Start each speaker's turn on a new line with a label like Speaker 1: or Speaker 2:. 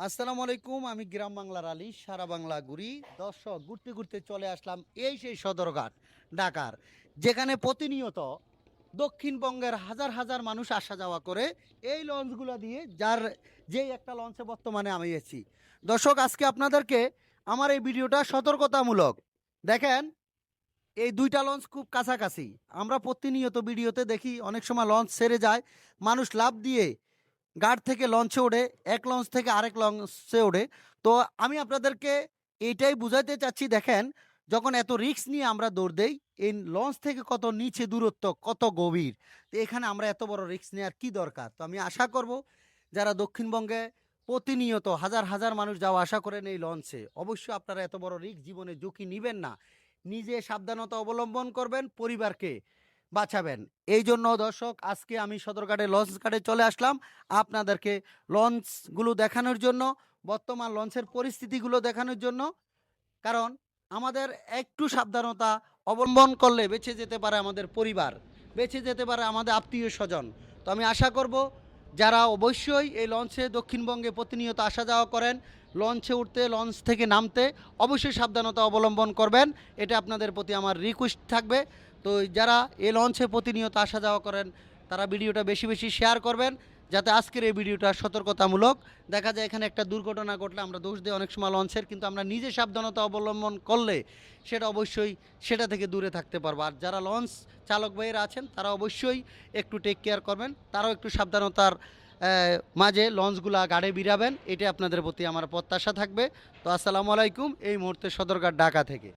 Speaker 1: আসসালামু আলাইকুম। আমি গ্রাম বাংলার আলী, সারা বাংলা ঘুরি। দর্শক, ঘুরতে ঘুরতে চলে আসলাম এই সেই সদরঘাট, ঢাকার, যেখানে প্রতিনিয়ত দক্ষিণবঙ্গের হাজার হাজার মানুষ আসা যাওয়া করে এই লঞ্চগুলো দিয়ে, যার যেই একটা লঞ্চে বর্তমানে আমি আছি। দর্শক, আজকে আপনাদেরকে আমার এই ভিডিওটা সতর্কতামূলক। দেখেন, এই দুইটা লঞ্চ খুব কাছাকাছি। আমরা প্রতিনিয়ত ভিডিওতে দেখি অনেক সময় লঞ্চ ছেড়ে যায়, মানুষ লাফ দিয়ে গাড় থেকে লঞ্চে ওঠে, এক লঞ্চ থেকে আরেক লঞ্চে ওঠে। তো আমি আপনাদেরকে এইটাই বুঝাইতে চাচ্ছি, দেখেন, যখন এত রিস্ক নিয়ে আমরা দৌড় দেই, এই লঞ্চ থেকে কত নিচে দূরত্ব, কত গভীর। তো এখানে আমরা এত বড় রিস্ক নেওয়ার কি দরকার? তো আমি আশা করব, যারা দক্ষিণবঙ্গে প্রতিনিয়ত হাজার হাজার মানুষ যাওয়া আশা করেন এই লঞ্চে, অবশ্যই আপনারা এত বড় রিস্ক জীবনে ঝুঁকি নেবেন না। নিজে সাবধানতা অবলম্বন করবেন, পরিবারকে বাঁচাবেন। এই জন্য দর্শক, আজকে আমি সদরঘাটে লঞ্চ ঘাটে চলে আসলাম আপনাদেরকে লঞ্চগুলো দেখানোর জন্য, বর্তমান লঞ্চের পরিস্থিতিগুলো দেখানোর জন্য। কারণ আমাদের একটু সাবধানতা অবলম্বন করলে বেঁচে যেতে পারে আমাদের পরিবার, বেঁচে যেতে পারে আমাদের আত্মীয় স্বজন। তো আমি আশা করব, যারা অবশ্যই এই লঞ্চে দক্ষিণবঙ্গে প্রতিনিয়ত আসা যাওয়া করেন, লঞ্চে উঠতে, লঞ্চ থেকে নামতে অবশ্যই সাবধানতা অবলম্বন করবেন। এটা আপনাদের প্রতি আমার রিকোয়েস্ট থাকবে। তো যারা এই লঞ্চে প্রতিনিয়ত আসা যাওয়া করেন, তারা ভিডিওটা বেশি বেশি শেয়ার করবেন, যাতে আজকের এই ভিডিওটা সতর্কতামূলক। দেখা যায় এখানে একটা দুর্ঘটনা ঘটলে আমরা দোষ দিই অনেক সময় লঞ্চের, কিন্তু আমরা নিজে সাবধানতা অবলম্বন করলে সেটা অবশ্যই সেটা থেকে দূরে থাকতে পারবো। আর যারা লঞ্চ চালক ভাইয়েরা আছেন, তারা অবশ্যই একটু টেক কেয়ার করবেন, তারাও একটু সাবধানতার মাঝে লঞ্চগুলা গাড়ি বিরাবেন। এটা আপনাদের প্রতি আমার প্রত্যাশা থাকবে। তো আসসালামু আলাইকুম, এই মুহূর্তে সদরঘাট ঢাকা থেকে।